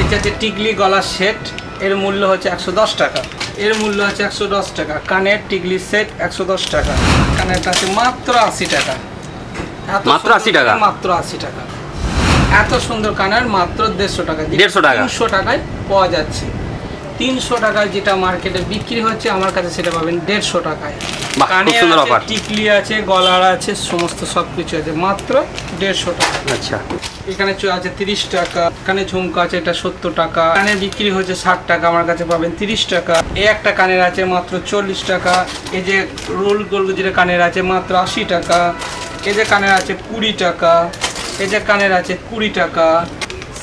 এটা হচ্ছে টিকলি গলার সেট, এর মূল্য হচ্ছে 110 টাকা। এর মূল্য হচ্ছে 110 টাকা। কানের টিকলি সেট 110 টাকা। কানেরটা আছে মাত্র 80 টাকা। মাত্র 80 টাকা? মাত্র 80 টাকা। এত সুন্দর কানের মাত্র 150 টাকা। 150 টাকা 300 টাকায় পাওয়া যাচ্ছে। 300 টাকায় যেটা মার্কেটে বিক্রি হচ্ছে আমার কাছে সেটা পাবেন 150 টাকায়। কানে আছে, টিকলি আছে, গলার আছে, সমস্ত সবকিছু আছে মাত্র 150 টাকা। আচ্ছা, এখানে আছে 30 টাকা। এখানে ঝুমকা আছে, এটা 70 টাকা। কানের বিক্রি হচ্ছে 60 টাকা, আমার কাছে পাবেন 30 টাকা। এই একটা কানের আছে মাত্র 40 টাকা। এই যে রোল গোল যেটা কানের আছে মাত্র 80 টাকা। এই যে কানের আছে 20 টাকা। এই যে কানের আছে 20 টাকা।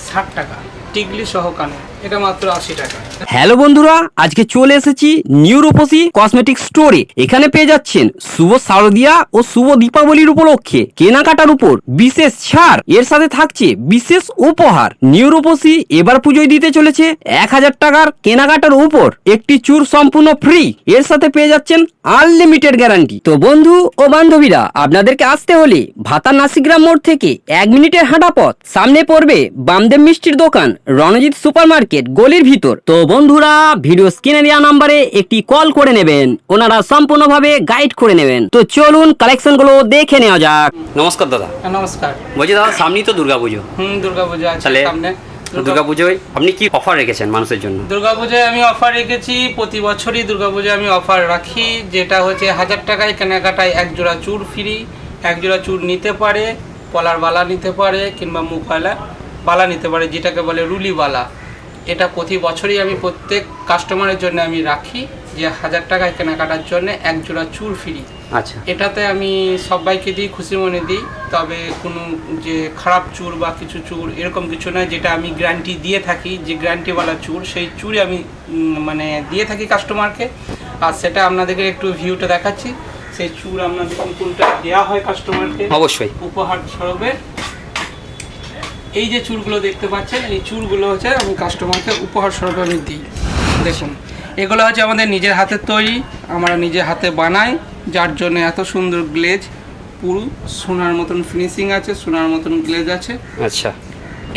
60 টাকা টিকলি সহ কানের, এটা মাত্র 80 টাকা। হ্যালো বন্ধুরা, আজকে চলে এসেছি নিউ রূপসী কসমেটিক স্টোরে। এখানে পেয়ে যাচ্ছেন শুভ শারদিয়া ও শুভ দীপাবলির উপলক্ষে কেনাকাটার উপর বিশেষ ছাড়, এর সাথে থাকছে বিশেষ উপহার। নিউ রূপসী এবার পুজোয় দিতে চলেছে 1000 টাকার কেনাকাটার উপর একটি চুর সম্পূর্ণ ফ্রি, এর সাথে পেয়ে যাচ্ছেন আনলিমিটেড গ্যারান্টি। তো বন্ধু ও বান্ধবীরা, আপনাদেরকে আসতে হলে ভাতার নাসিগ্রাম মোড় থেকে 1 মিনিটের হাঁটা পথ, সামনে পড়বে বামদেব মিষ্টির দোকান, রণজিৎ সুপার মার্কেট গলির ভিতর। তো বন্ধুরা, ভিডিও স্ক্রিনে দেওয়া নাম্বারে একটি কল করে নেবেন, ওনারা সম্পূর্ণভাবে গাইড করে নেবেন। তো চলুন কালেকশন গুলো দেখে নেওয়া যাক। নমস্কার দাদা। নমস্কার। বলছি দাদা, সামনেই তো দুর্গাপুজো। দুর্গাপুজো আছে সামনে। দুর্গাপুজোয় আপনি কি অফার রেখেছেন মানুষের জন্য? দুর্গাপুজোয় আমি অফার রেখেছি, প্রতি বছরই দুর্গাপুজোয় আমি অফার রাখি, যেটা হচ্ছে 1000 টাকায় কেনাকাটায় 1 জোড়া চুর ফ্রি। 1 জোড়া চুর নিতে পারে, পলার বালা নিতে পারে, কিংবা মুখওয়ালা বালা নিতে পারে, যেটাকে বলে রুলি বালা। এটা প্রতি বছরই আমি প্রত্যেক কাস্টমারের জন্য আমি রাখি, যে 1000 টাকায় কেনাকাটার জন্য 1 জোড়া চুর ফ্রি। আচ্ছা, এটাতে আমি সবাইকে দিই, খুশি মনে দিই। তবে কোনো যে খারাপ চুর বা কিছু চুর এরকম কিছু নয়, যেটা আমি গ্যারান্টি দিয়ে থাকি, যে গ্যারান্টিওয়ালা চুর, সেই চুরই আমি মানে দিয়ে থাকি কাস্টমারকে। আর সেটা আপনাদেরকে একটু ভিউটা দেখাচ্ছি। সেই চুর আপনাদের কোনটা দেওয়া হয় কাস্টমারকে অবশ্যই উপহার স্বরূপে। এই যে চুরগুলো দেখতে পাচ্ছেন, এই চুরগুলো হচ্ছে আমি কাস্টমারকে উপহার স্বরূপে আমি দিই। দেখুন, এগুলো হচ্ছে আমাদের নিজের হাতের তৈরি, আমরা নিজের হাতে বানাই, যার জন্য এত সুন্দর গ্লেজ, পুরো সোনার মতন ফিনিশিং আছে, সোনার মতন গ্লেজ আছে। আচ্ছা,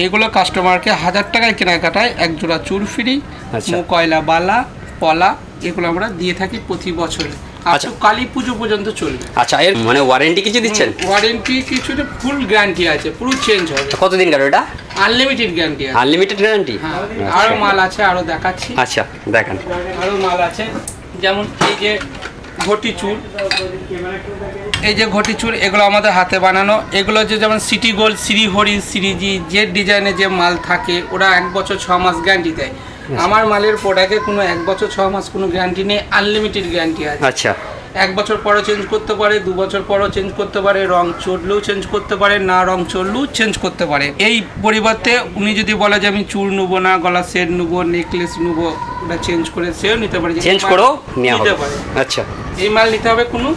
এগুলো কাস্টমারকে 1000 টাকায় কেনাকাটায় 1 জোড়া চুর ফ্রি। আচ্ছা, কয়লা বালা, পলা, এগুলো আমরা দিয়ে থাকি প্রতি বছরে। আচ্ছা, কালী পুজো পর্যন্ত চলবে। আচ্ছা, এর মানে ওয়ারেন্টি কিছু দিচ্ছেন? ওয়ারেন্টি কিছুটা ফুল গ্যারান্টি আছে, পুরো চেঞ্জ হবে। কতদিন গেল এটা? আনলিমিটেড গ্যারান্টি আছে। Unlimited guarantee? আরো মাল আছে, আরো দেখাচ্ছি। আচ্ছা, দেখান। আরো মাল আছে, যেমন এই যে ঘটি চুর, এই যে ঘটি চুর, এগুলো আমাদের হাতে বানানো। এগুলো যে যেমন সিটি গোল্ড, শ্রীহরি, শ্রীজি, যে ডিজাইনে যে মাল থাকে, ওরা 1 বছর 6 মাস গ্যারান্টি দেয়। আমার মালের প্রোডাক্টে কোনো 1 বছর 6 মাস কোনো গ্যারান্টি নেই, আনলিমিটেড গ্যারান্টি আছে। আচ্ছা, 1 বছর পরও চেঞ্জ করতে পারে, 2 বছর পরও চেঞ্জ করতে পারে, রং চড়লেও চেঞ্জ করতে পারে, না রং চড়লেও চেঞ্জ করতে পারে। এই পরিবর্তে উনি যদি বলে যে আমি চুর নেবো না, গলা সেট নেবো, নেকলেস নেবো, ওটা চেঞ্জ করে সেও নিতে পারে, চেঞ্জ করেও নিতে পারে। আচ্ছা, এই মাল নিতে হবে, কোনো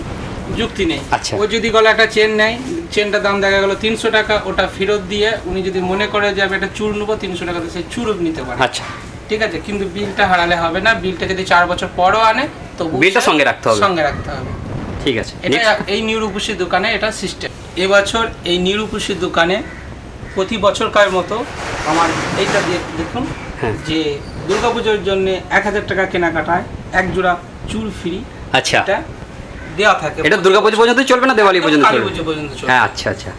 যুক্তি নেই। আচ্ছা, ও যদি গলা একটা চেন নেয়, চেনটার দাম দেখা গেল 300 টাকা, ওটা ফেরত দিয়ে উনি যদি মনে করে যে আমি একটা চুর নেবো 300 টাকাতে, সেই চুরও নিতে পারে। আচ্ছা, ঠিক আছে, কিন্তু বিলটা হারালে হবে না। বিলটা যদি 4 বছর পরও আনে, তো বিলটা সঙ্গে রাখতে হবে। সঙ্গে রাখতে হবে। ঠিক আছে। এটা এই নিউ রূপসী দোকানে এটা সিস্টেম। এবছর এই নিউ রূপসী দোকানে প্রতি বছরকার মতো আমার এইটা দেখুন, যে দুর্গাপুজোর জন্য 1000 টাকা কেনাকাটায় 1 জোড়া চুল ফ্রি। আচ্ছা, এটা দেওয়া থাকে। এটা দুর্গাপুজো পর্যন্ত চলবে না দিওয়ালি পর্যন্ত চলবে? কালীপুজো পর্যন্ত চলবে। হ্যাঁ, আচ্ছা, আচ্ছা।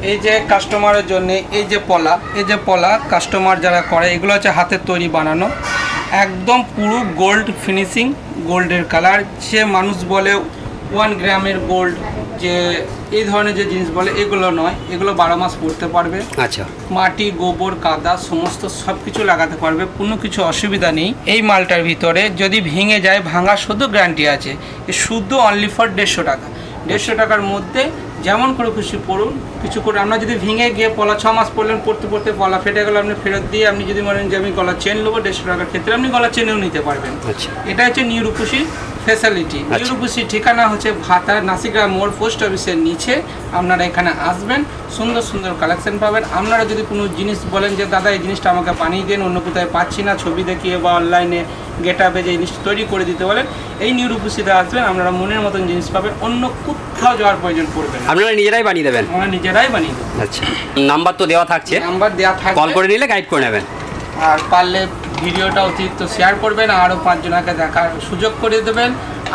এই যে কাস্টমারের জন্য এই যে পলা, এই যে পলা কাস্টমার যারা করে, এগুলো হচ্ছে হাতের তৈরি বানানো, একদম পুরো গোল্ড ফিনিশিং, গোল্ডের কালার। যে মানুষ বলে 1 গ্রামের গোল্ড, যে এই ধরনের যে জিনিস বলে, এগুলো নয়, এগুলো 12 মাস পরতে পারবে। আচ্ছা, মাটি, গোবর, কাদা সমস্ত সব কিছু লাগাতে পারবে, কোনো কিছু অসুবিধা নেই। এই মালটার ভিতরে যদি ভেঙে যায়, ভাঙা শুধু গ্যারান্টি আছে। শুধু অনলি ফর 150 টাকা। 150 টাকার মধ্যে যেমন করে খুশি পড়ুন, কিছু করে। আমরা যদি ভেঙে গিয়ে পলা 6 মাস পরলেন, পড়তে পড়তে পলা ফেটে গেল, আপনি ফেরত দিয়ে আপনি যদি বলেন যে আমি গলা চেন নেবো 150 টাকার ক্ষেত্রে, আপনি গলা চেনেও নিতে পারবেন। আচ্ছা, এটা হচ্ছে নিউ রূপসী ফ্যাসিলিটি। নিউ রূপসী ঠিকানা হচ্ছে ভাতা নাসিগ্রাম মোড়, পোস্ট অফিসের নিচে। আপনারা এখানে আসবেন, সুন্দর সুন্দর কালেকশন পাবেন। আপনারা যদি কোনো জিনিস বলেন যে দাদা এই জিনিসটা আমাকে বানিয়ে দেন, অন্য কোথায় পাচ্ছি না, ছবি দেখিয়ে বা অনলাইনে গেট আপে যে জিনিসটা তৈরি করে দিতে বলেন, এই নিউ রূপসীতে আসবেন, আপনারা মনের মতন জিনিস পাবেন, অন্য কোথাও যাওয়ার প্রয়োজন পড়বে না। আপনারা নিজেরাই বানিয়ে দেবেন? আমরা নিজেরাই বানিয়ে দেবো। আচ্ছা, নাম্বার তো দেওয়া থাকছে, নাম্বার দেওয়া থাকবে, কল করে নিলে গাইড করে নেবেন। আর পারলে ভিডিওটা অতিরিক্ত শেয়ার করবেন, আরও 5 জনকে দেখার সুযোগ করে দেবেন।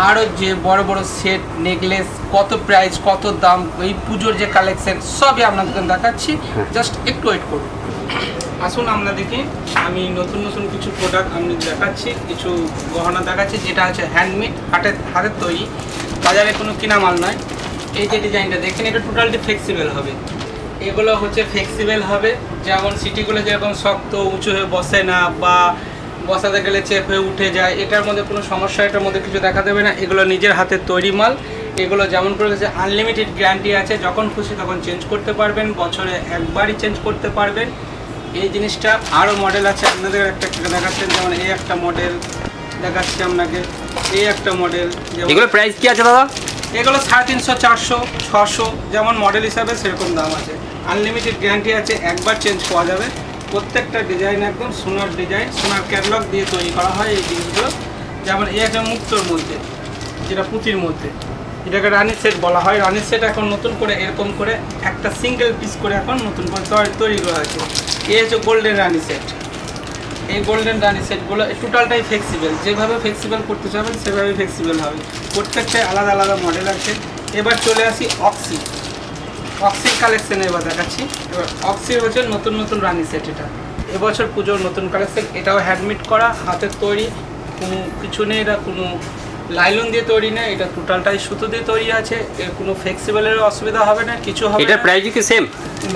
আরও যে বড় বড় সেট, নেকলেস, কত প্রাইস, কত দাম, এই পুজোর যে কালেকশন সবই আপনাদেরকে দেখাচ্ছি, জাস্ট একটু ওয়েট করুন। আসুন আপনাদেরকে আমি নতুন নতুন কিছু প্রোডাক্ট আমি দেখাচ্ছি, কিছু গহনা দেখাচ্ছি যেটা হচ্ছে হ্যান্ডমেড, হাতের তৈরি, বাজারে কোনো কিনা মাল নয়। এই যে ডিজাইনটা দেখেন, এটা টোটালটি ফ্লেক্সিবল হবে। এগুলো হচ্ছে ফ্লেক্সিবল হবে, যেমন সিটিগুলো যেরকম শক্ত উঁচু হয়ে বসে না বা বসাতে গেলে চেপ হয়ে উঠে যায়, এটার মধ্যে কোনো সমস্যা এটার মধ্যে কিছু দেখা দেবে না। এগুলো নিজের হাতের তৈরি মাল। এগুলো যেমন করে গেছে আনলিমিটেড গ্যারান্টি আছে, যখন খুশি তখন চেঞ্জ করতে পারবেন, বছরে একবারই চেঞ্জ করতে পারবেন। এই জিনিসটা আরও মডেল আছে, আপনাদের একটা দেখাচ্ছেন, যেমন এই একটা মডেল দেখাচ্ছি আপনাকে, এই একটা মডেল। এগুলো প্রাইস কি আছে দাদা? এগুলো 350, 400, 600 যেমন মডেল হিসাবে সেরকম দাম আছে। আনলিমিটেড গ্যারান্টি আছে, একবার চেঞ্জ করা যাবে। প্রত্যেকটা ডিজাইন একদম সোনার ডিজাইন, সোনার ক্যাটালগ দিয়ে তৈরি করা হয় এই জিনিসগুলো। যেমন এই একটা মুক্তোর মধ্যে, যেটা পুঁতির মধ্যে, এটাকে রানি সেট বলা হয়। রানি সেট এখন নতুন করে এরকম করে একটা সিঙ্গেল পিস করে এখন নতুন করে তৈরি করা হয়েছে। এই হচ্ছে গোল্ডেন রানি সেট। এই গোল্ডেন রানি সেটগুলো টোটালটাই ফ্লেক্সিবল, যেভাবে ফ্লেক্সিবল করতে চাবেন সেভাবেই ফ্লেক্সিবল হবে। প্রত্যেকটাই আলাদা আলাদা মডেল আছে। এবার চলে আসি অক্সির কালেকশানে এবার দেখাচ্ছি। এবার অক্সির হচ্ছে নতুন নতুন রানি সেট। এটা এবছর পুজোর নতুন কালেকশন, এটাও হ্যান্ডমেড করা, হাতের তৈরি, কোনো কিছু নেই, এটা কোনো লাইলন দিয়ে তৈরি না, এটা টোটালটাই সুতো দিয়ে তৈরি আছে। এর কোনো ফ্লেক্সিবলের অসুবিধা হবে না, কিছু হবে না। এটার প্রাইস কি সেম?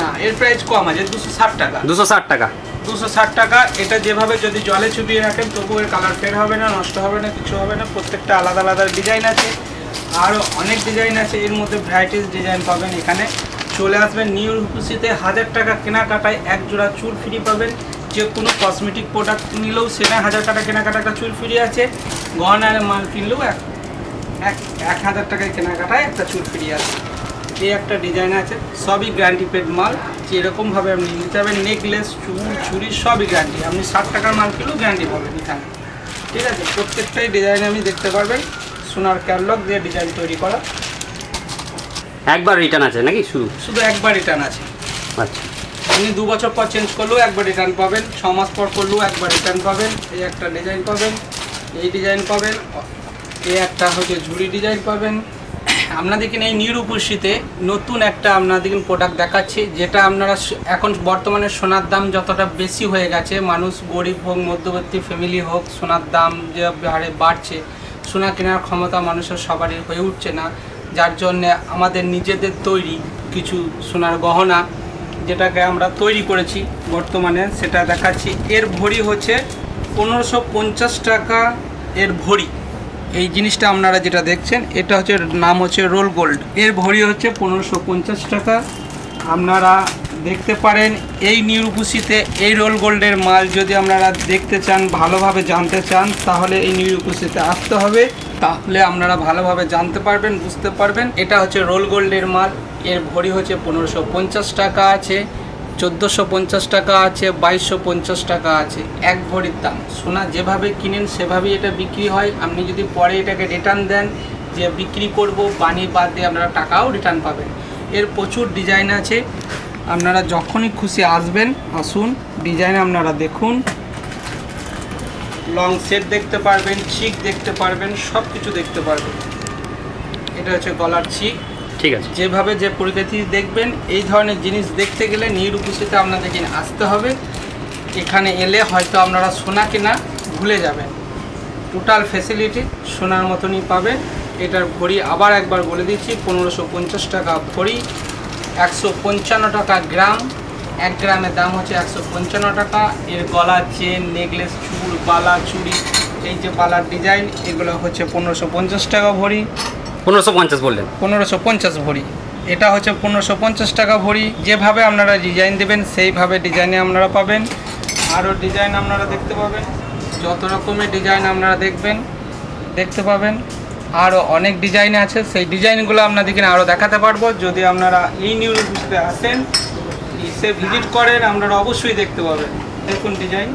না, এর প্রাইস কম আছে, 260 টাকা। 260 টাকা। 260 টাকা। এটা যেভাবে যদি জলে চুবিয়ে রাখেন তবু এর কালার ফেড হবে না, নষ্ট হবে না, কিছু হবে না। প্রত্যেকটা আলাদা আলাদা ডিজাইন আছে, আরও অনেক ডিজাইন আছে। এর মধ্যে ভ্যারাইটিস ডিজাইন পাবেন। এখানে চলে আসবেন নিউ রূপসীতে, 1000 টাকা কেনাকাটায় 1 জোড়া চুল ফ্রি পাবেন। যে কোনো কসমেটিক প্রোডাক্ট নিলেও সেটা 1000 টাকা কেনাকাটা একটা চুল ফ্রি আছে। গহনার মাল কিনলেও 1000 টাকায় কেনাকাটায় একটা চুল ফ্রি আছে। এই একটা ডিজাইন আছে, সবই গ্যারান্টি পেড মাল। যেরকমভাবে আপনি নিতে যাবেন, নেকলেস, চুল, চুড়ি সবই গ্যারান্টি। আপনি 60 টাকার মাল কিনলেও গ্যারান্টি পাবেন এখানে, ঠিক আছে। প্রত্যেকটাই ডিজাইন আপনি দেখতে পারবেন, সোনার ক্যাটালগ দিয়ে ডিজাইন তৈরি করা। একবার রিটার্ন আছে নাকি? শুধু একবার রিটার্ন আছে। আচ্ছা, আপনি 2 বছর পর চেঞ্জ করলেও একবার রিটার্ন পাবেন, 6 মাস পর করলেও একবার রিটার্ন পাবেন। এই একটা ডিজাইন পাবেন, এই ডিজাইন পাবেন, এই একটা হচ্ছে ঝুড়ি ডিজাইন পাবেন। আপনাদেরকে এই নিউ রূপসীতে নতুন একটা আপনাদেরকে প্রোডাক্ট দেখাচ্ছি, যেটা আপনারা এখন বর্তমানে সোনার দাম যতটা বেশি হয়ে গেছে, মানুষ গরিব হোক, মধ্যবর্তী ফ্যামিলি হোক, সোনার দাম যে হারে বাড়ছে, সোনা কেনার ক্ষমতা মানুষের সবারই হয়ে উঠছে না। যার জন্যে আমাদের নিজেদের তৈরি কিছু সোনার গহনা, যেটাকে আমরা তৈরি করেছি বর্তমানে, সেটা দেখাচ্ছি। এর ভরি হচ্ছে 1550 টাকা এর ভরি। এই জিনিসটা আপনারা যেটা দেখছেন, এটা হচ্ছে নাম হচ্ছে রোল গোল্ড। এর ভরি হচ্ছে 1550 টাকা। আপনারা দেখতে পারেন এই নিউ রূপসীতে এই রোল গোল্ডের মাল যদি আপনারা দেখতে চান, ভালোভাবে জানতে চান, তাহলে এই নিউ রূপসীতে আসতে হবে। তাহলে আপনারা ভালোভাবে জানতে পারবেন, বুঝতে পারবেন। এটা হচ্ছে রোল গোল্ডের মাল। এর ভরি হচ্ছে 1550 টাকা আছে, 1450 টাকা আছে, 2250 টাকা আছে। এক ভরির দাম। সোনা যেভাবে কিনেন সেভাবেই এটা বিক্রি হয়। আপনি যদি পরে এটাকে রিটার্ন দেন যে বিক্রি করব, বানিয়ে বাদ দিয়ে আপনারা টাকাও রিটার্ন পাবেন। এর প্রচুর ডিজাইন আছে, আপনারা যখনই খুশি আসবেন, আসুন, ডিজাইন আপনারা দেখুন। লং সেট দেখতে পারবেন, চিক দেখতে পারবেন, সব কিছু দেখতে পারবেন। এটা হচ্ছে গলার চিক। ঠিক আছে। যেভাবে যে পরিস্থিতি দেখবেন, এই ধরনের জিনিস দেখতে গেলে নিউ রূপসীতে আপনাদেরকে আসতে হবে। এখানে এলে হয়তো আপনারা সোনা কেনা ভুলে যাবেন। টোটাল ফ্যাসিলিটি সোনার মতনই পাবেন। এটার ভরি আবার একবার বলে দিচ্ছি, 1550 টাকা ভরি, 155 টাকা গ্রাম। 1 গ্রামের দাম হচ্ছে 155 টাকা। এর গলা, চেন, নেকলেস, চুল, বালা, চুড়ি, এই যে বালার ডিজাইন, এগুলো হচ্ছে 1550 টাকা ভরি। 1550 বললেন? 1550 ভরি। এটা হচ্ছে 1550 টাকা ভরি। যেভাবে আপনারা ডিজাইন দেবেন সেইভাবে ডিজাইনে আপনারা পাবেন। আরও ডিজাইন আপনারা দেখতে পাবেন, যত রকমের ডিজাইন আপনারা দেখতে পাবেন। আরও অনেক ডিজাইন আছে, সেই ডিজাইনগুলো আপনাদেরকে আরও দেখাতে পারবো। যদি আপনারা এই নিউ রূপসীতে আসেন, এসে ভিজিট করেন, আপনারা অবশ্যই দেখতে পাবেন। দেখুন ডিজাইন,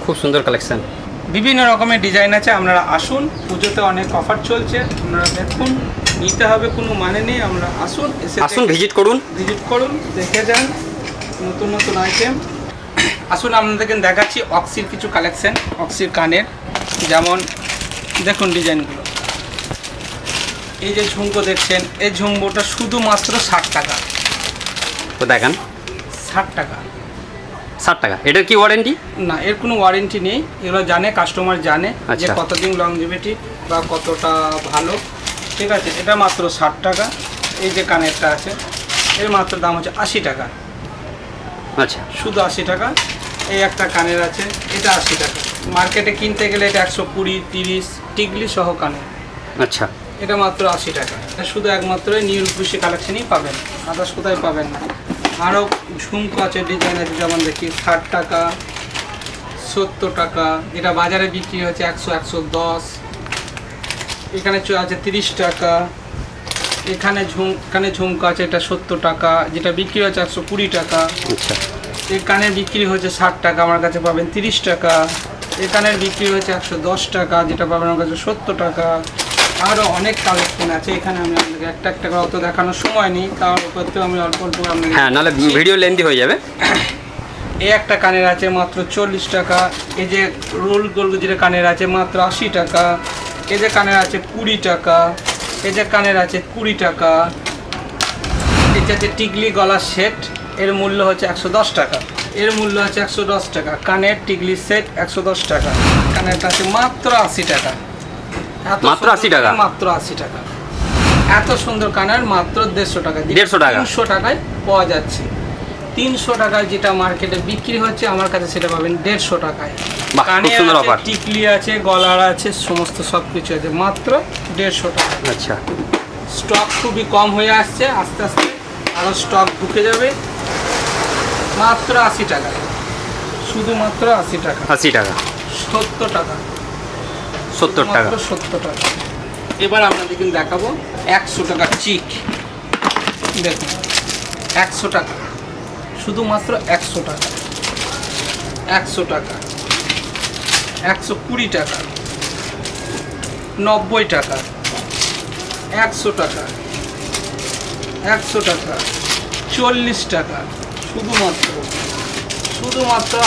খুব সুন্দর কালেকশন, বিভিন্ন রকমের ডিজাইন আছে। আপনারা আসুন, পুজোতে অনেক অফার চলছে, আপনারা দেখুন। নিতে হবে কোনো মানে নেই, আমরা আসুন, এসে ভিজিট করুন, দেখে যান নতুন নতুন আইটেম। আসুন আপনাদেরকে দেখাচ্ছি অক্সির কিছু কালেকশন, অক্সির কানের। যেমন দেখুন ডিজাইনগুলো, এই যে ঝুমকো দেখছেন, এই ঝুমকোটা শুধুমাত্র 60 টাকা। তো দেখান, 60 টাকা। 60 টাকা। এটার কি ওয়ারেন্টি? না, এর কোনো ওয়ারেন্টি নেই। এগুলো জানে, কাস্টমার জানে যে আচ্ছা। কতদিন লংজিভিটি বা কতটা ভালো। ঠিক আছে, এটা মাত্র 60 টাকা। এই যে কানেরটা আছে, এর মাত্র দাম হচ্ছে 80 টাকা। আচ্ছা, শুধু 80 টাকা। এই একটা কানের আছে, এটা 80 টাকা। মার্কেটে কিনতে গেলে এটা 120, 30 টিকলি সহ কানের। আচ্ছা, এটা মাত্র 80 টাকা। এটা শুধু একমাত্র নিউ রূপসী কালেকশনই পাবেন, আদার্স কোথায় পাবেন না। আরও ঝুমকো আছে, ডিজাইন আছে, যেমন দেখি 60 টাকা, 70 টাকা, যেটা বাজারে বিক্রি হচ্ছে 100, 110। এখানে আছে 30 টাকা। এখানে ঝুমকো আছে, এটা 70 টাকা, যেটা বিক্রি হচ্ছে 120 টাকা। আচ্ছা, এই কানের বিক্রি হচ্ছে 60 টাকা, আমার কাছে পাবেন 30 টাকা। এই কানের বিক্রি হচ্ছে 110 টাকা, যেটা পাবেন আমার কাছে 70 টাকা। আরও অনেক কালেকশন আছে, এখানে আমি আপনাকে একটা একটা করে অত দেখানোর সময় নেই, তার উপর তো আমি অল্প অল্প আপনাকে। হ্যাঁ, নাহলে ভিডিও লেন্দি হয়ে যাবে। এই একটা কানের আছে মাত্র 40 টাকা। এই যে রোল গোল যেটা কানের আছে মাত্র 80 টাকা। এই যে কানের আছে 20 টাকা। এই যে কানের আছে 20 টাকা। এই যে টিকলি গলার সেট, এর মূল্য হচ্ছে 110 টাকা। এর মূল্য হচ্ছে 110 টাকা। কানের টিকলি সেট 110 টাকা। কানেরটা আছে মাত্র 80 টাকা। মাত্র 80 টাকা? মাত্র 80 টাকা। এত সুন্দর কানের মাত্র 150 টাকা। 150 টাকা? 300 টাকায় পাওয়া যাচ্ছে। 300 টাকায় যেটা মার্কেটে বিক্রি হচ্ছে, আমার কাছে সেটা পাবেন 150 টাকায়। বাহ, খুব সুন্দর অফার। টিকলি আছে, গলার আছে, সমস্ত সব কিছু আছে, মাত্র 150 টাকা। আচ্ছা, স্টক খুবই কম হয়ে আসছে, আস্তে আস্তে আরও স্টক ঢুকে যাবে। মাত্র 80 টাকা, শুধুমাত্র 80 টাকা। 80 টাকা, 70 টাকা, 70 টাকা। মাত্র 70 টাকা। এবার আপনাদের কিন্তু দেখাবো 100 টাকা চিক। দেখুন 100 টাকা, শুধুমাত্র 100 টাকা। 100 টাকা, 120 টাকা, 90 টাকা, 100 টাকা, 100 টাকা, 40 টাকা, শুধুমাত্র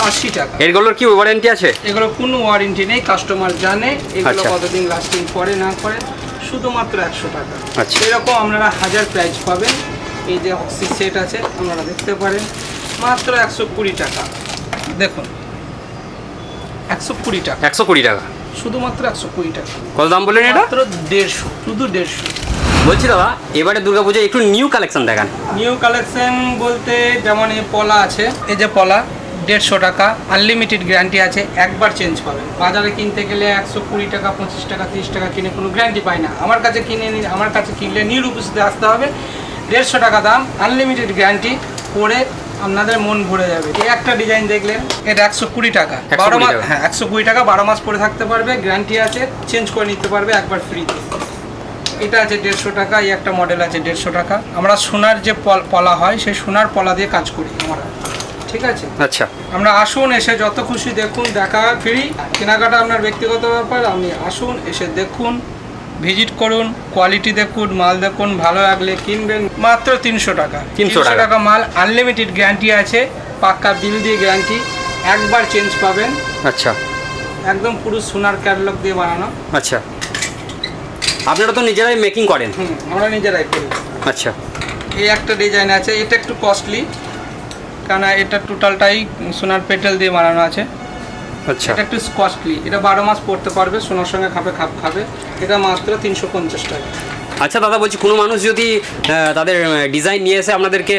80 টাকা। এগুলোর কি ওয়ারেন্টি আছে? এগুলো কোনো ওয়ারেন্টি নেই, কাস্টমার জানে এগুলো আচ্ছা। কতদিন লাস্টিং করে না করে। শুধুমাত্র 100 টাকা। আচ্ছা। এরকম আপনারা 1000 প্রাইস পাবেন। এই যে অক্সি সেট আছে, আপনারা দেখতে পারেন, মাত্র 120 টাকা। দেখুন 120 টাকা, 120 টাকা, শুধুমাত্র 120 টাকা। কত দাম বললেন এটা? মাত্র 150, শুধু 150। বলছি দাদা, এবারে দুর্গাপূজায় একটু নিউ কালেকশন দেখান। নিউ কালেকশন বলতে যেমন এই পলা আছে, এই যে পলা 150 টাকা, আনলিমিটেড গ্যারান্টি আছে, একবার চেঞ্জ পাবেন। বাজারে কিনতে গেলে 120 টাকা, 25 টাকা, 30 টাকা কিনে কোনো গ্যারান্টি পাই না। আমার কাছে কিনলে নিউ রূপসীতে আসতে হবে। 150 টাকা দাম, আনলিমিটেড গ্যারান্টি, পরে আপনাদের মন ভরে যাবে। এই একটা ডিজাইন দেখলেন, এটা 120 টাকা, 12 মাস। হ্যাঁ, 120 টাকা, 12 মাস পরে থাকতে পারবে, গ্যারান্টি আছে, চেঞ্জ করে নিতে পারবে একবার ফ্রিতে। এটা আছে 150 টাকা। এই একটা মডেল আছে 150 টাকা। আমরা সোনার যে পলা হয়, সেই সোনার পলা দিয়ে কাজ করি আমরা। ঠিক আছে, আচ্ছা, আমরা আসুন, এসে যত খুশি দেখুন, দেখা ফ্রি। কেনাকাটা আপনার ব্যক্তিগত ব্যাপার, আপনি আসুন, এসে দেখুন, ভিজিট করুন, কোয়ালিটি দেখুন, মাল দেখুন, ভালো লাগলে কিনবেন। মাত্র 300 টাকা। 300 টাকা মাল, আনলিমিটেড গ্যারান্টি আছে, পাক্কা বিল দিয়ে গ্যারান্টি, একবার চেঞ্জ পাবেন। আচ্ছা, একদম পুরো সোনার ক্যাটালগ দিয়ে বানানো। আচ্ছা। আপনারা তো নিজেরাই মেকিং করেন? আমরা নিজেরাই করি। আচ্ছা, এই একটা ডিজাইন আছে, এটা একটু কস্টলি, কারণ এটা টোটালটাই সোনার পেটেল দিয়ে বানানো আছে। আচ্ছা, এটা একটু কস্টলি, এটা 12 মাস পড়তে পারবে, সোনার সঙ্গে খাপ খাবে। এটা মাত্র 350 টাকা। আচ্ছা দাদা, বলছি কোনো মানুষ যদি তাদের ডিজাইন নিয়ে এসে আপনাদেরকে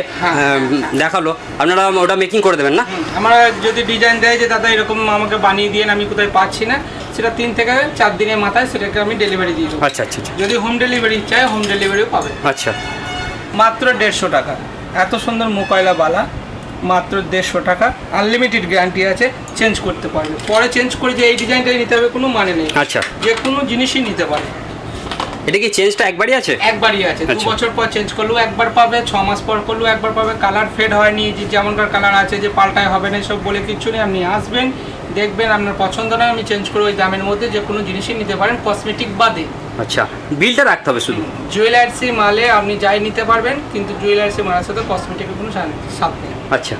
দেখালো, আপনারা ওটা মেকিং করে দেবেন না? আমরা যদি ডিজাইন দেয় যে দাদা এরকম আমাকে বানিয়ে দিয়ে, আমি কোথায় পাচ্ছি না, সেটা 3 থেকে 4 দিনের মাথায় সেটাকে আমি ডেলিভারি দিয়ে দেবো। আচ্ছা, আচ্ছা, আচ্ছা। যদি হোম ডেলিভারি চাই, হোম ডেলিভারিও পাবে। আচ্ছা, মাত্র 150 টাকা। এত সুন্দর মোকাইলা বালা, মাত্র 150 টাকা, আনলিমিটেড গ্যারান্টি আছে, চেঞ্জ করতে পারবে। পরে চেঞ্জ করে যে এই ডিজাইনটাই নিতে হবে কোনো মানে নেই। আচ্ছা, যে কোনো জিনিসই নিতে পারে। এটা কি চেঞ্জটা একবারই আছে? একবারই আছে। 2 আচ্ছা। বছর পর চেঞ্জ করলেও একবার পাবে, 6 মাস পর করলেও একবার পাবে। কালার ফেড হয়নি, যে যেমনকার কালার আছে যে পাল্টায় হবে না, সব বলে কিচ্ছু নেই। আপনি আসবেন, দেখবেন, আপনার পছন্দ নয়, আমি চেঞ্জ করে ওই দামের মধ্যে যে কোনো জিনিসই নিতে পারেন, কসমেটিক বাদে। আচ্ছা, বিলটা রাখতে হবে শুধু? জুয়েলার্সি মালে আপনি যাই নিতে পারবেন, কিন্তু জুয়েলার্সি মালের সাথে কসমেটিকের কোনো সাথ নেই। আচ্ছা,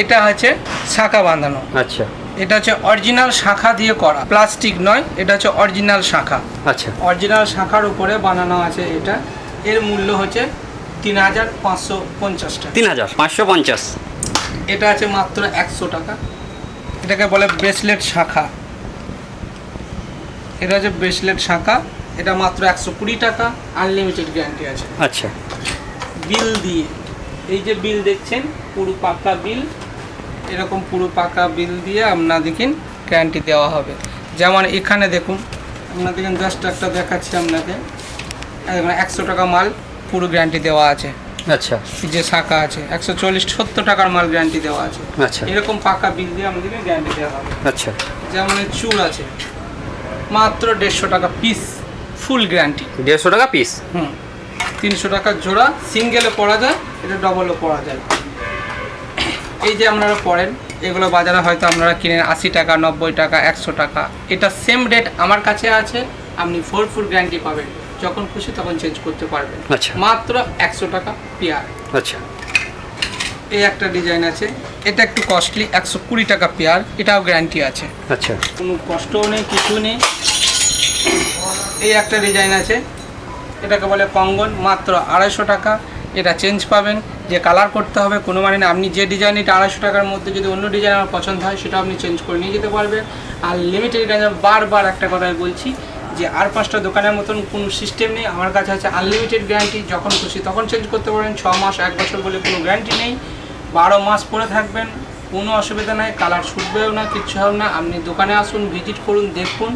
এটা হচ্ছে শাখা বাঁধানো। আচ্ছা এটা হচ্ছে অরিজিনাল শাখা দিয়ে করা, প্লাস্টিক নয়, এটা হচ্ছে অরিজিনাল শাখা। আচ্ছা অরিজিনাল শাখার উপরে বানানো আছে এটা। এর মূল্য হচ্ছে 3550 টাকা। 3550। এটা আছে মাত্র 100 টাকা। এটাকে বলে ব্রেসলেট শাখা। এটা হচ্ছে ব্রেসলেট শাখা, এটা মাত্র 120 টাকা, আনলিমিটেড গ্যারান্টি আছে। আচ্ছা বিল দিয়ে, এই যে বিল দেখছেন পুরো পাকা বিল, এরকম পুরো পাকা বিল দিয়ে আপনাদেরকে গ্যারান্টি দেওয়া হবে। যেমন এখানে দেখুন, আপনাদেরকে জাস্ট একটা দেখাচ্ছি আপনাকে, 100 টাকা মাল পুরো গ্যারান্টি দেওয়া আছে। আচ্ছা এই যে শাখা আছে 140-70 টাকার মাল গ্যারান্টি দেওয়া আছে। আচ্ছা এরকম পাকা বিল দিয়ে আমাদেরকে গ্যারান্টি দেওয়া হবে। আচ্ছা যেমন এই চুল আছে মাত্র 150 টাকা পিস, ফুল গ্যারান্টি। 150 টাকা পিস। 300 টাকা জোড়া, সিঙ্গেলে পরা যায়, এটা ডবলও পরা যায়। এই যে আপনারা পড়েন, এগুলো বাজারে হয়তো আপনারা কিনেন 80 টাকা, 90 টাকা, 100 টাকা। এটা সেম রেট আমার কাছে আছে, আপনি 4 ফুল গ্যারান্টি পাবেন, যখন খুশি তখন চেঞ্জ করতে পারবেন। আচ্ছা মাত্র 100 টাকা পেয়ার। আচ্ছা এই একটা ডিজাইন আছে, এটা একটু কস্টলি, 120 টাকা পেয়ার, এটাও গ্যারান্টি আছে, আচ্ছা কোনো কষ্টও নেই, কিছু নেই। এই একটা ডিজাইন আছে, এটাকে বলে কঙ্গন, মাত্র 250 টাকা। এটা চেঞ্জ পাবেন, যে কালার করতে হবে কোনো মানে না। আপনি যে ডিজাইন, এটা 250 টাকার মধ্যে যদি অন্য ডিজাইন আমার পছন্দ হয়, সেটা আপনি চেঞ্জ করে নিয়ে যেতে পারবেন। আর লিমিটেড ডিজাইন, বারবার একটা কথাই বলছি যে আর 5টা দোকানের মতন কোনো সিস্টেম নেই। আমার কাছে আছে আনলিমিটেড গ্যারান্টি, যখন খুশি তখন চেঞ্জ করতে পারেন। 6 মাস 1 বছর বলে কোনো গ্যারান্টি নেই। 12 মাস পরে থাকবেন, কোনো অসুবিধা নাই, কালার ছুটবেও না, কিচ্ছু হবে না। আপনি দোকানে আসুন, ভিজিট করুন, দেখুন।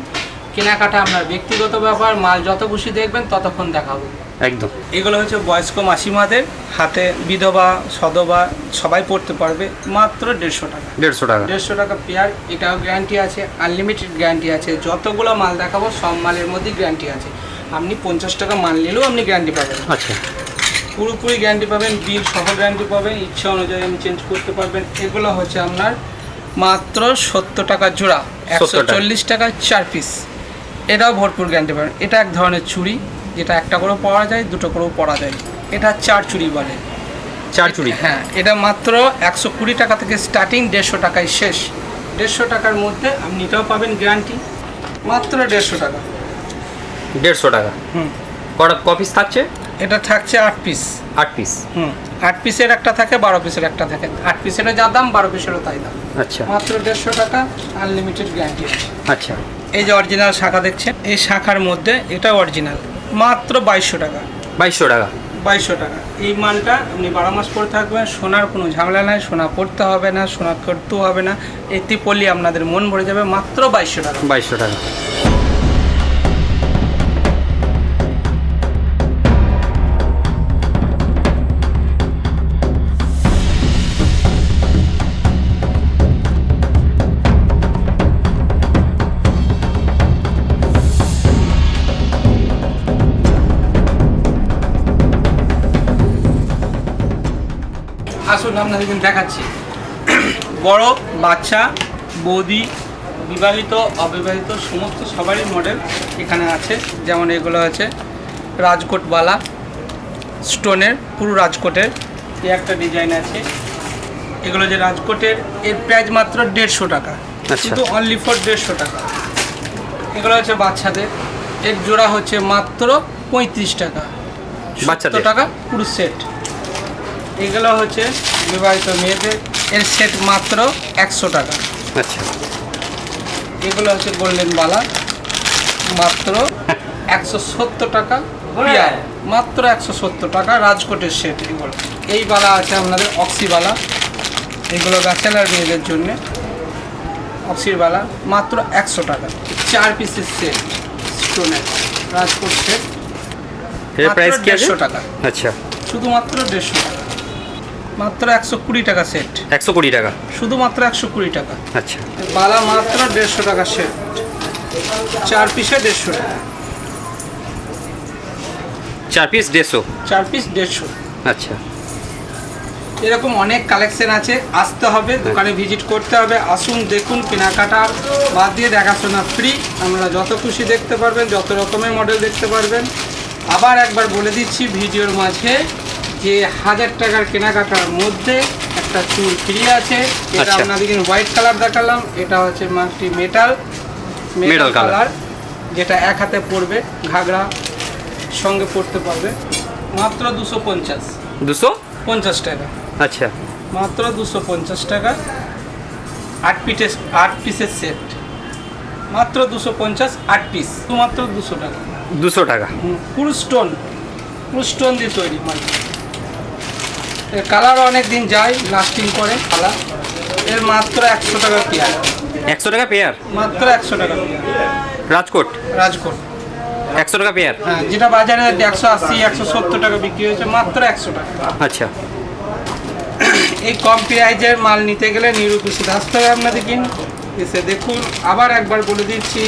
কেনাকাটা আপনার ব্যক্তিগত ব্যাপার, মাল যত খুশি দেখবেন ততক্ষণ দেখাবো। একদম। এগুলো হচ্ছে বয়স্ক মাসিমাদের হাতে, বিধবা সধবা সবাই পড়তে পারবে, মাত্র 150 টাকা। 150 টাকা। 150 টাকা পেয়ার, এটাও গ্যারান্টি আছে, আনলিমিটেড গ্যারান্টি আছে। যতগুলো মাল দেখাবো সব মালের মধ্যে গ্যারান্টি আছে। আপনি 50 টাকা মাল নিলেও আপনি গ্যারান্টি পাবেন। আচ্ছা পুরোপুরি গ্যারান্টি পাবেন, বিল সহ গ্যারান্টি পাবেন, ইচ্ছা অনুযায়ী আপনি চেঞ্জ করতে পারবেন। এগুলো হচ্ছে আপনার মাত্র 70 টাকা জোড়া, 140 টাকা 4 পিস। এটাও ভরপুর গ্যারান্টি পাবেন। এটা এক ধরনের চুড়ি, যেটা একটা করেও পরা যায়, দুটো করেও পরা যায়। এটা 4 চুড়ি বলে। 4 চুড়ি। হ্যাঁ, এটা মাত্র 120 টাকা থেকে স্টার্টিং, 150 টাকায় শেষ। 150 টাকার মধ্যে আপনি এটাও পাবেন গ্যারান্টি, মাত্র 150 টাকা। 150 টাকা। কটা কপিস থাকছে? এটা থাকছে 8 পিস। 8 পিস। 8 পিসের একটা থাকে, 12 পিসের একটা থাকে। 8 পিসেরও যা দাম, 12 পিসেরও তাই দাম। আচ্ছা মাত্র 150 টাকা, আনলিমিটেড গ্যারান্টি আছে। আচ্ছা এই যে অরিজিনাল শাখা দেখছেন, এই শাখার মধ্যে এটা অরিজিনাল, মাত্র 2200 টাকা। 2200 টাকা। 2200 টাকা। এই মালটা আপনি 12 মাস পরে থাকবেন, সোনার কোনো ঝামেলা নাই, সোনা পড়তে হবে না, সোনা করতেও হবে না। এতে পড়লে আপনাদের মন ভরে যাবে, মাত্র 2200 টাকা। 2200 টাকা। আসুন আপনাদের দেখাচ্ছি। বড় বাচ্চা, বৌদি, বিবাহিত অবিবাহিত সমস্ত সবারই মডেল এখানে আছে। যেমন এগুলো আছে রাজকোট বালা, স্টোনের, পুরো রাজকোটের। এই একটা ডিজাইন আছে, এগুলো যে রাজকোটের, এর প্রাইস মাত্র 150 টাকা, শুধু অনলি ফর 150 টাকা। এগুলো হচ্ছে বাচ্চাদের, এর জোড়া হচ্ছে মাত্র 35 টাকা, 70 টাকা পুরো সেট। এগুলো হচ্ছে বিবাহিত মেয়েদের, এর সেট মাত্র 100 টাকা। আচ্ছা এগুলো হচ্ছে গোল্ডেন বালা, মাত্র 170 টাকা পেয়ার, মাত্র 170 টাকা, রাজকোটের সেট এগুলো। এই বালা আছে আপনাদের অক্সি বালা, এগুলো ব্যাচেলার মেয়েদের জন্য অক্সির বালা, মাত্র 100 টাকা। 4 পিসের সেট স্টোনের রাজকোট সেট, এর প্রাইস কি আছে? 150 টাকা। আচ্ছা শুধুমাত্র 150 টাকা, মাত্র 120 টাকা সেট। 120 টাকা, শুধুমাত্র 120 টাকা। আচ্ছা বালা মাত্র 150 টাকা সেট, 4 পিসে 150 টাকা। 4 পিস 150। 4 পিস 150। আচ্ছা এরকম অনেক কালেকশন আছে, আসতে হবে, দোকানে ভিজিট করতে হবে। আসুন, দেখুন, কেনাকাটা বাদ দিয়ে দেখাশোনা ফ্রি। আমরা যত খুশি দেখতে পারবেন, যত রকমের মডেল দেখতে পারবেন। আবার একবার বলে দিচ্ছি ভিডিওর মাঝে যে 1000 টাকার কেনাকাটার মধ্যে একটা একটা চুল ফ্রি আছে। এটা আচ্ছা। আপনাদেরকে হোয়াইট কালার দেখালাম, এটা হচ্ছে multi metal Metal colour। Colour, যেটা এক হাতে পরবে, ঘাগরা সঙ্গে পরতে পারবে। মাত্র 250 250 টাকা, আচ্ছা মাত্র 250 টাকা। 8 পিসের সেট, মাত্র 250, 8 পিস, মাত্র 200 টাকা। 200 টাকা। পুরো স্টোন দিয়ে তৈরি মাল। এর কালার অনেক দিন যায়, লাস্টিং করে কালার। এর মাত্র 100 টাকা পেয়ার, 100 টাকা পেয়ার। মাত্র 100 টাকা পেয়ার। রাজকোট রাজকোট 100 টাকা পেয়ার। হ্যাঁ, যেটা বাজারে 180 170 টাকা বিক্রি হয়েছে, মাত্র 100 টাকা। আচ্ছা এই কম প্রাইজের মাল নিতে গেলে নিরুপস্থিত আসতে হবে আপনাদের। এসে দেখুন, আবার একবার বলে দিচ্ছি,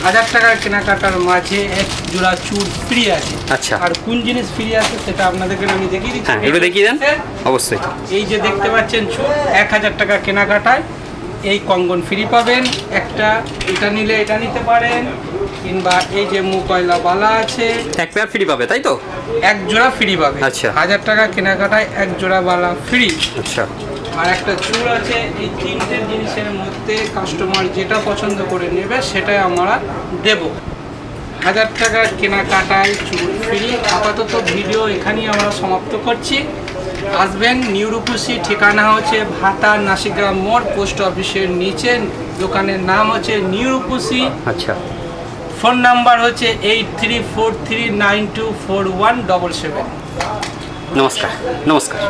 1000 টাকার কেনাকাটার মাঝে এক জোড়া চুল ফ্রি আছে। আচ্ছা। আর কোন জিনিস ফ্রি আছে সেটা আপনাদেরকে আমি দেখিয়ে দিচ্ছি। হ্যাঁ একটু দেখিয়ে দেন অবশ্যই। এই যে দেখতে পাচ্ছেন চুল, 1000 টাকা কেনাকাটায় এই কঙ্গন ফ্রি পাবেন একটা। এটা নিলে এটা নিতে পারেন, কিংবা এই যে মুকয়লা বালা আছে, এক পেয়ার ফ্রি পাবে তাই তো? এক জোড়া ফ্রি পাবে। আচ্ছা। 1000 টাকা কেনাকাটায় এক জোড়া বালা ফ্রি। আচ্ছা আর একটা চুল আছে। এই তিনটে জিনিসের মধ্যে কাস্টমার যেটা পছন্দ করে নেবে সেটাই আমরা দেব। 1000 টাকার কেনাকাটায় চুল ফ্রি। আপাতত ভিডিও এখানেই আমরা সমাপ্ত করছি। আসবেন নিউ রূপসী, ঠিকানা হচ্ছে ভাতা নাসিগ্রাম মোড়, পোস্ট অফিসের নিচে। দোকানের নাম হচ্ছে নিউ রূপসী। আচ্ছা ফোন নাম্বার হচ্ছে 8343924177। নমস্কার।